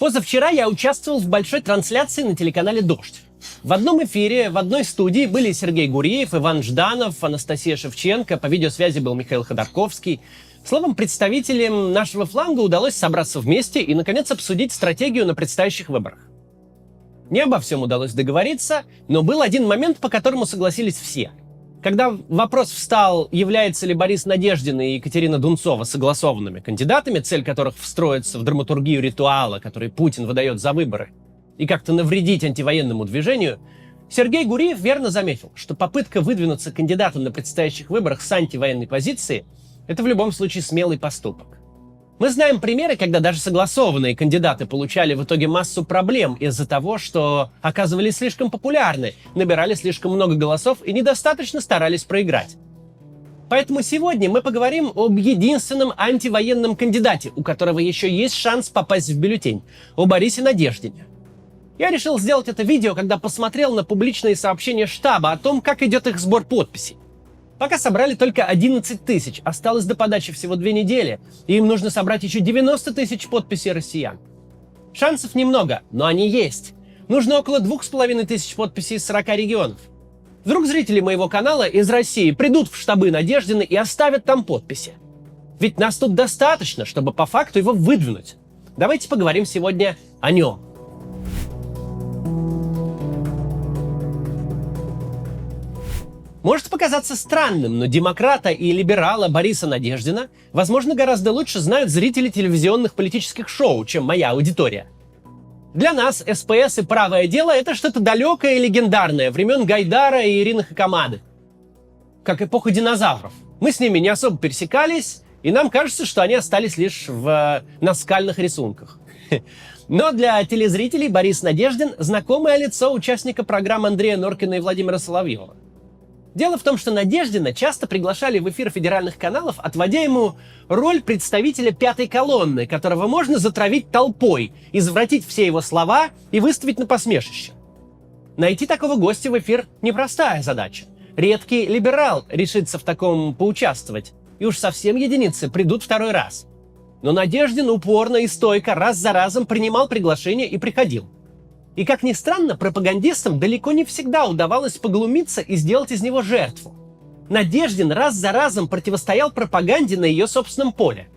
Позавчера я участвовал в большой трансляции на телеканале «Дождь». В одном эфире, в одной студии были Сергей Гуриев, Иван Жданов, Анастасия Шевченко, по видеосвязи был Михаил Ходорковский. Словом, представителям нашего фланга удалось собраться вместе и, наконец, обсудить стратегию на предстоящих выборах. Не обо всем удалось договориться, но был один момент, по которому согласились все. Когда вопрос встал, является ли Борис Надеждин и Екатерина Дунцова согласованными кандидатами, цель которых встроиться в драматургию ритуала, который Путин выдает за выборы, и как-то навредить антивоенному движению, Сергей Гуриев верно заметил, что попытка выдвинуться кандидатом на предстоящих выборах с антивоенной позиции – это в любом случае смелый поступок. Мы знаем примеры, когда даже согласованные кандидаты получали в итоге массу проблем из-за того, что оказывались слишком популярны, набирали слишком много голосов и недостаточно старались проиграть. Поэтому сегодня мы поговорим об единственном антивоенном кандидате, у которого еще есть шанс попасть в бюллетень, о Борисе Надеждине. Я решил сделать это видео, когда посмотрел на публичные сообщения штаба о том, как идет их сбор подписей. Пока собрали только 11 тысяч, осталось до подачи всего 2 недели, и им нужно собрать еще 90 тысяч подписей россиян. Шансов немного, но они есть. Нужно около 2500 подписей из 40 регионов. Вдруг зрители моего канала из России придут в штабы Надеждина и оставят там подписи. Ведь нас тут достаточно, чтобы по факту его выдвинуть. Давайте поговорим сегодня о нем. Может показаться странным, но демократа и либерала Бориса Надеждина, возможно, гораздо лучше знают зрители телевизионных политических шоу, чем моя аудитория. Для нас СПС и «Правое дело» — это что-то далекое и легендарное, времен Гайдара и Ирины Хакамады. Как эпоха динозавров. Мы с ними не особо пересекались, и нам кажется, что они остались лишь в наскальных рисунках. Но для телезрителей Борис Надеждин — знакомое лицо участника программ Андрея Норкина и Владимира Соловьева. Дело в том, что Надеждина часто приглашали в эфир федеральных каналов, отводя ему роль представителя пятой колонны, которого можно затравить толпой, извратить все его слова и выставить на посмешище. Найти такого гостя в эфир – непростая задача. Редкий либерал решится в таком поучаствовать, и уж совсем единицы придут второй раз. Но Надеждин упорно и стойко раз за разом принимал приглашение и приходил. И, как ни странно, пропагандистам далеко не всегда удавалось поглумиться и сделать из него жертву. Надеждин раз за разом противостоял пропаганде на ее собственном поле.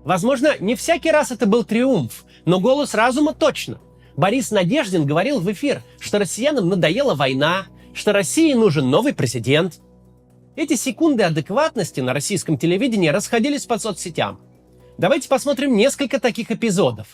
Возможно, не всякий раз это был триумф, но голос разума точно. Борис Надеждин говорил в эфир, что россиянам надоела война, что России нужен новый президент. Эти секунды адекватности на российском телевидении расходились по соцсетям. Давайте посмотрим несколько таких эпизодов.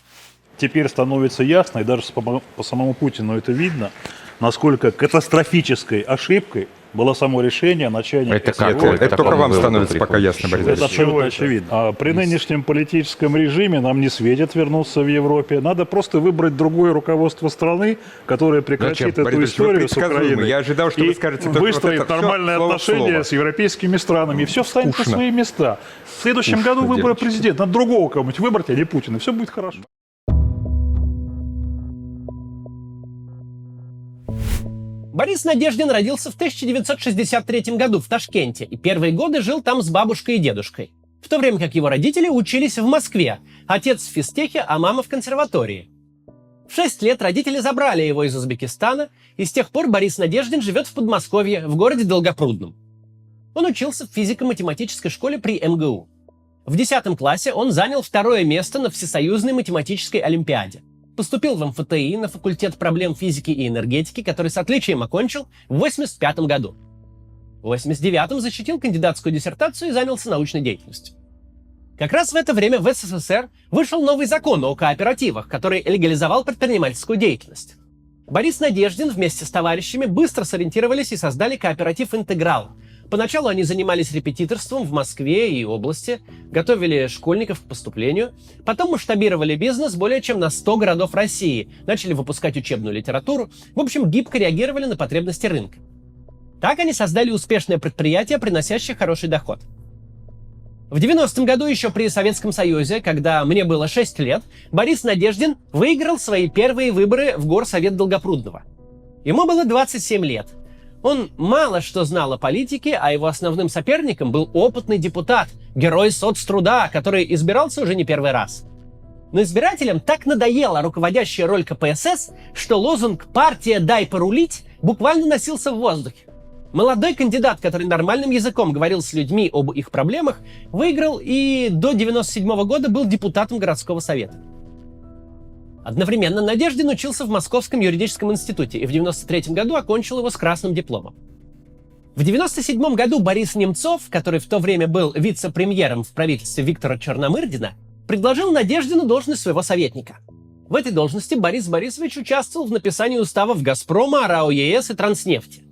Теперь становится ясно, и даже по самому Путину это видно, насколько катастрофической ошибкой было само решение начальника. Это как? Это только вам становится пока ясно, Борис Это абсолютно очевидно. А при нынешнем политическом режиме нам не светит вернуться в Европе. Надо просто выбрать другое руководство страны, которое прекратит эту историю с Украиной. Я ожидал, что вы скажете только выстроит вот это нормальные отношения с европейскими странами. И все встанет на свои места. В следующем году выборы президента. Надо другого кого-нибудь выбрать, а не Путина. Все будет хорошо. Борис Надеждин родился в 1963 году в Ташкенте и первые годы жил там с бабушкой и дедушкой, в то время как его родители учились в Москве, отец в физтехе, а мама в консерватории. В 6 лет родители забрали его из Узбекистана, и с тех пор Борис Надеждин живет в Подмосковье, в городе Долгопрудном. Он учился в физико-математической школе при МГУ. В 10 классе он занял 2 место на Всесоюзной математической олимпиаде. Поступил в МФТИ на факультет проблем физики и энергетики, который с отличием окончил в 1985 году. В 1989 защитил кандидатскую диссертацию и занялся научной деятельностью. Как раз в это время в СССР вышел новый закон о кооперативах, который легализовал предпринимательскую деятельность. Борис Надеждин вместе с товарищами быстро сориентировались и создали кооператив «Интеграл». Поначалу они занимались репетиторством в Москве и области, готовили школьников к поступлению, потом масштабировали бизнес более чем на 100 городов России, начали выпускать учебную литературу, в общем, гибко реагировали на потребности рынка. Так они создали успешное предприятие, приносящее хороший доход. В 90-м году, еще при Советском Союзе, когда мне было 6 лет, Борис Надеждин выиграл свои первые выборы в Горсовет Долгопрудного. Ему было 27 лет. Он мало что знал о политике, а его основным соперником был опытный депутат, герой соцтруда, который избирался уже не первый раз. Но избирателям так надоела руководящая роль КПСС, что лозунг «Партия, дай порулить» буквально носился в воздухе. Молодой кандидат, который нормальным языком говорил с людьми об их проблемах, выиграл и до 1997 года был депутатом городского совета. Одновременно Надеждин учился в Московском юридическом институте и в 1993 году окончил его с красным дипломом. В 1997 году Борис Немцов, который в то время был вице-премьером в правительстве Виктора Черномырдина, предложил Надеждину должность своего советника. В этой должности Борис Борисович участвовал в написании уставов «Газпрома», РАО ЕС и «Транснефти».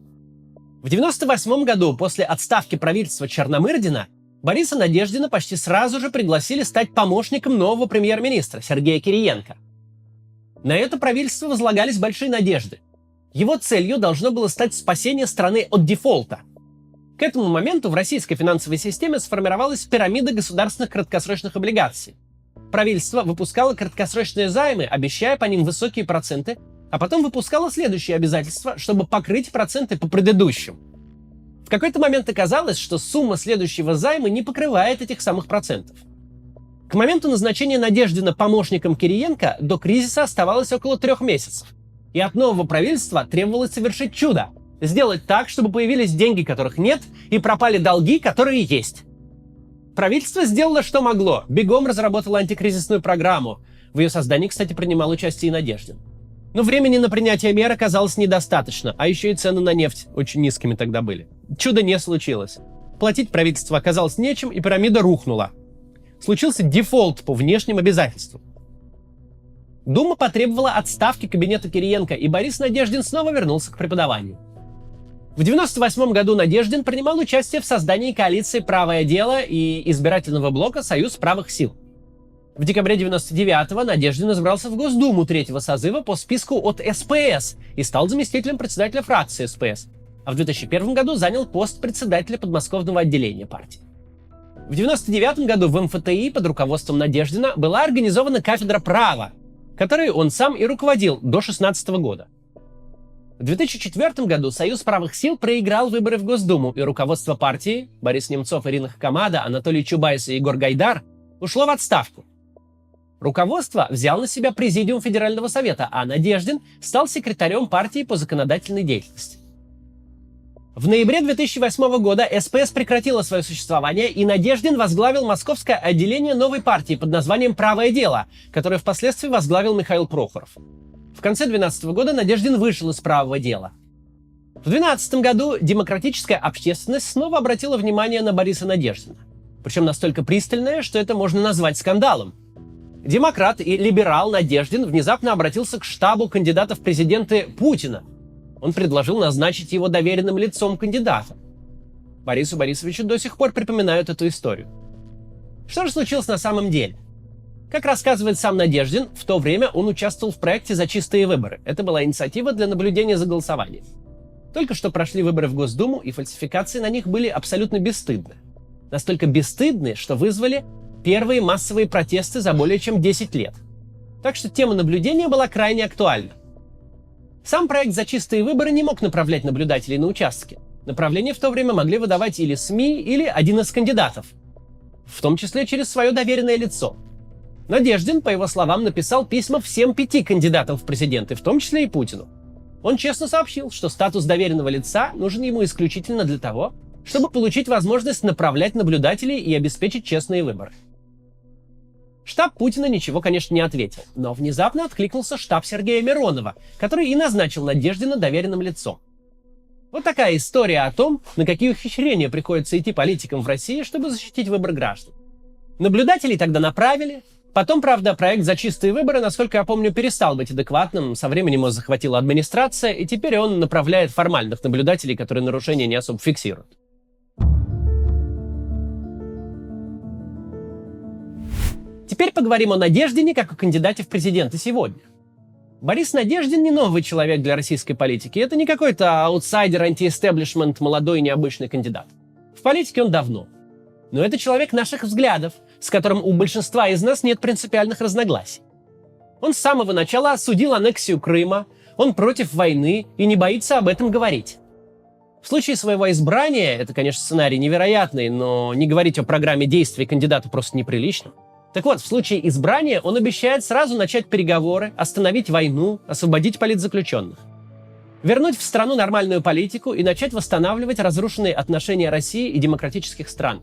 В 1998 году, после отставки правительства Черномырдина, Бориса Надеждина почти сразу же пригласили стать помощником нового премьер-министра Сергея Кириенко. На это правительство возлагались большие надежды. Его целью должно было стать спасение страны от дефолта. К этому моменту в российской финансовой системе сформировалась пирамида государственных краткосрочных облигаций. Правительство выпускало краткосрочные займы, обещая по ним высокие проценты, а потом выпускало следующие обязательства, чтобы покрыть проценты по предыдущим. В какой-то момент оказалось, что сумма следующего займа не покрывает этих самых процентов. К моменту назначения Надеждина помощником Кириенко до кризиса оставалось около 3 месяцев. И от нового правительства требовалось совершить чудо. Сделать так, чтобы появились деньги, которых нет, и пропали долги, которые есть. Правительство сделало, что могло. Бегом разработало антикризисную программу. В ее создании, кстати, принимал участие и Надеждин. Но времени на принятие мер оказалось недостаточно, а еще и цены на нефть очень низкими тогда были. Чудо не случилось. Платить правительству оказалось нечем, и пирамида рухнула. Случился дефолт по внешним обязательствам. Дума потребовала отставки кабинета Кириенко, и Борис Надеждин снова вернулся к преподаванию. В 1998 году Надеждин принимал участие в создании коалиции «Правое дело» и избирательного блока «Союз правых сил». В декабре 1999-го Надеждин избрался в Госдуму 3-го созыва по списку от СПС и стал заместителем председателя фракции СПС, а в 2001 году занял пост председателя подмосковного отделения партии. В 1999 году в МФТИ под руководством Надеждина была организована кафедра права, которой он сам и руководил до 2016 года. В 2004 году Союз правых сил проиграл выборы в Госдуму, и руководство партии Борис Немцов, Ирина Хакамада, Анатолий Чубайс и Егор Гайдар ушло в отставку. Руководство взял на себя Президиум Федерального совета, а Надеждин стал секретарем партии по законодательной деятельности. В ноябре 2008 года СПС прекратила свое существование, и Надеждин возглавил московское отделение новой партии под названием «Правое дело», которое впоследствии возглавил Михаил Прохоров. В конце 2012 года Надеждин вышел из «Правого дела». В 2012 году демократическая общественность снова обратила внимание на Бориса Надеждина. Причем настолько пристальное, что это можно назвать скандалом. Демократ и либерал Надеждин внезапно обратился к штабу кандидата в президенты Путина. Он предложил назначить его доверенным лицом кандидата. Борису Борисовичу до сих пор припоминают эту историю. Что же случилось на самом деле? Как рассказывает сам Надеждин, в то время он участвовал в проекте «За чистые выборы». Это была инициатива для наблюдения за голосованием. Только что прошли выборы в Госдуму, и фальсификации на них были абсолютно бесстыдны. Настолько бесстыдны, что вызвали первые массовые протесты за более чем 10 лет. Так что тема наблюдения была крайне актуальна. Сам проект «За чистые выборы» не мог направлять наблюдателей на участки. Направление в то время могли выдавать или СМИ, или один из кандидатов. В том числе через свое доверенное лицо. Надеждин, по его словам, написал письма всем 5 кандидатам в президенты, в том числе и Путину. Он честно сообщил, что статус доверенного лица нужен ему исключительно для того, чтобы получить возможность направлять наблюдателей и обеспечить честные выборы. Штаб Путина ничего, конечно, не ответил, но внезапно откликнулся штаб Сергея Миронова, который и назначил Надеждина доверенным лицом. Вот такая история о том, на какие ухищрения приходится идти политикам в России, чтобы защитить выбор граждан. Наблюдателей тогда направили. Потом, правда, проект «За чистые выборы», насколько я помню, перестал быть адекватным, со временем его захватила администрация, и теперь он направляет формальных наблюдателей, которые нарушения не особо фиксируют. Теперь поговорим о Надеждине как о кандидате в президенты сегодня. Борис Надеждин не новый человек для российской политики. Это не какой-то аутсайдер, антиэстеблишмент, молодой и необычный кандидат. В политике он давно. Но это человек наших взглядов, с которым у большинства из нас нет принципиальных разногласий. Он с самого начала осудил аннексию Крыма, он против войны и не боится об этом говорить. В случае своего избрания, это, конечно, сценарий невероятный, но не говорить о программе действий кандидата просто неприлично, Так вот, в случае избрания он обещает сразу начать переговоры, остановить войну, освободить политзаключенных, вернуть в страну нормальную политику и начать восстанавливать разрушенные отношения России и демократических стран.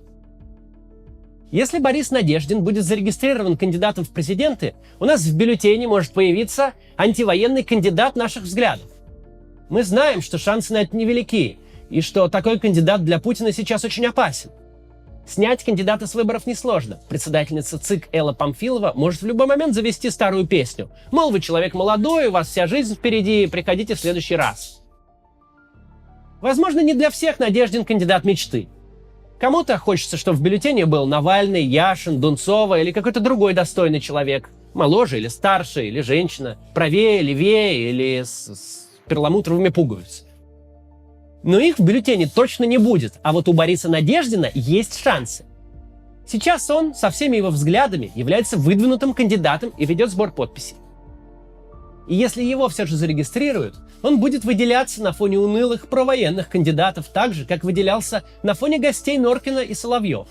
Если Борис Надеждин будет зарегистрирован кандидатом в президенты, у нас в бюллетене может появиться антивоенный кандидат наших взглядов. Мы знаем, что шансы на это невелики, и что такой кандидат для Путина сейчас очень опасен. Снять кандидата с выборов несложно. Председательница ЦИК Элла Памфилова может в любой момент завести старую песню. Мол, вы человек молодой, у вас вся жизнь впереди, приходите в следующий раз. Возможно, не для всех Надеждин кандидат мечты. Кому-то хочется, чтобы в бюллетене был Навальный, Яшин, Дунцова или какой-то другой достойный человек. Моложе или старше, или женщина. Правее, левее или с перламутровыми пуговицами. Но их в бюллетене точно не будет, а вот у Бориса Надеждина есть шансы. Сейчас он со всеми его взглядами является выдвинутым кандидатом и ведет сбор подписей. И если его все же зарегистрируют, он будет выделяться на фоне унылых провоенных кандидатов так же, как выделялся на фоне гостей Норкина и Соловьев.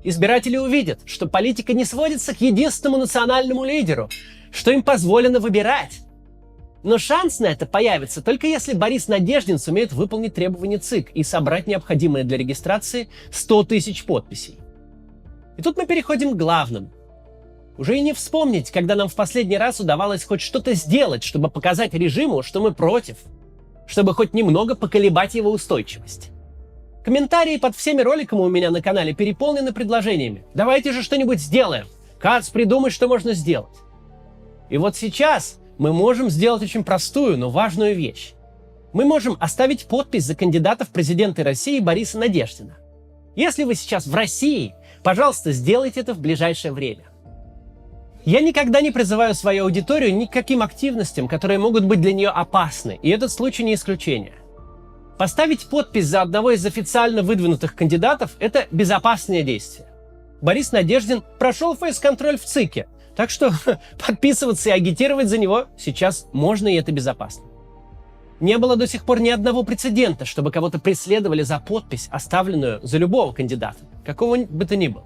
Избиратели увидят, что политика не сводится к единственному национальному лидеру, что им позволено выбирать. Но шанс на это появится только если Борис Надеждин сумеет выполнить требования ЦИК и собрать необходимые для регистрации 100 тысяч подписей. И тут мы переходим к главному. Уже и не вспомнить, когда нам в последний раз удавалось хоть что-то сделать, чтобы показать режиму, что мы против, чтобы хоть немного поколебать его устойчивость. Комментарии под всеми роликами у меня на канале переполнены предложениями. Давайте же что-нибудь сделаем. Кац, придумай, что можно сделать. И вот сейчас мы можем сделать очень простую, но важную вещь. Мы можем оставить подпись за кандидата в президенты России Бориса Надеждина. Если вы сейчас в России, пожалуйста, сделайте это в ближайшее время. Я никогда не призываю свою аудиторию ни к каким активностям, которые могут быть для нее опасны, и этот случай не исключение. Поставить подпись за одного из официально выдвинутых кандидатов – это безопасное действие. Борис Надеждин прошел фейс-контроль в ЦИКе, так что подписываться и агитировать за него сейчас можно, и это безопасно. Не было до сих пор ни одного прецедента, чтобы кого-то преследовали за подпись, оставленную за любого кандидата, какого бы то ни было.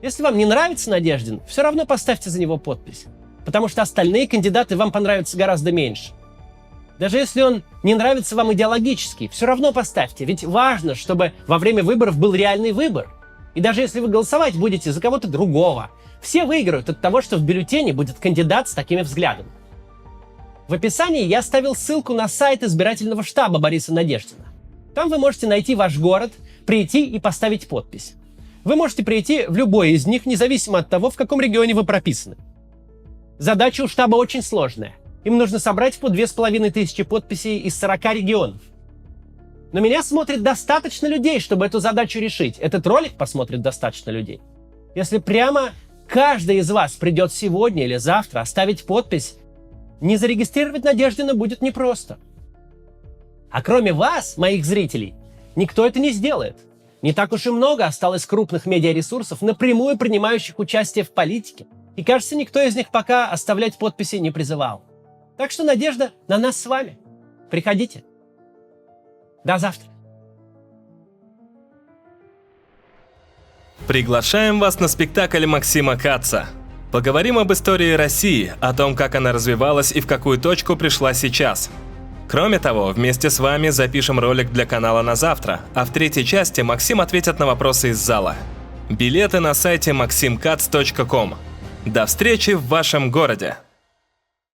Если вам не нравится Надеждин, все равно поставьте за него подпись, потому что остальные кандидаты вам понравятся гораздо меньше. Даже если он не нравится вам идеологически, все равно поставьте, ведь важно, чтобы во время выборов был реальный выбор. И даже если вы голосовать будете за кого-то другого, все выиграют от того, что в бюллетене будет кандидат с такими взглядами. В описании я оставил ссылку на сайт избирательного штаба Бориса Надеждина. Там вы можете найти ваш город, прийти и поставить подпись. Вы можете прийти в любой из них, независимо от того, в каком регионе вы прописаны. Задача у штаба очень сложная. Им нужно собрать по 2500 подписей из 40 регионов. Но меня смотрит достаточно людей, чтобы эту задачу решить. Этот ролик посмотрит достаточно людей. Если прямо каждый из вас придет сегодня или завтра оставить подпись, не зарегистрировать Надеждина будет непросто. А кроме вас, моих зрителей, никто это не сделает. Не так уж и много осталось крупных медиаресурсов, напрямую принимающих участие в политике. И кажется, никто из них пока оставлять подписи не призывал. Так что надежда на нас с вами. Приходите. До завтра. Приглашаем вас на спектакль Максима Каца. Поговорим об истории России, о том, как она развивалась и в какую точку пришла сейчас. Кроме того, вместе с вами запишем ролик для канала на завтра, а в третьей части Максим ответит на вопросы из зала. Билеты на сайте maximkatz.com. До встречи в вашем городе!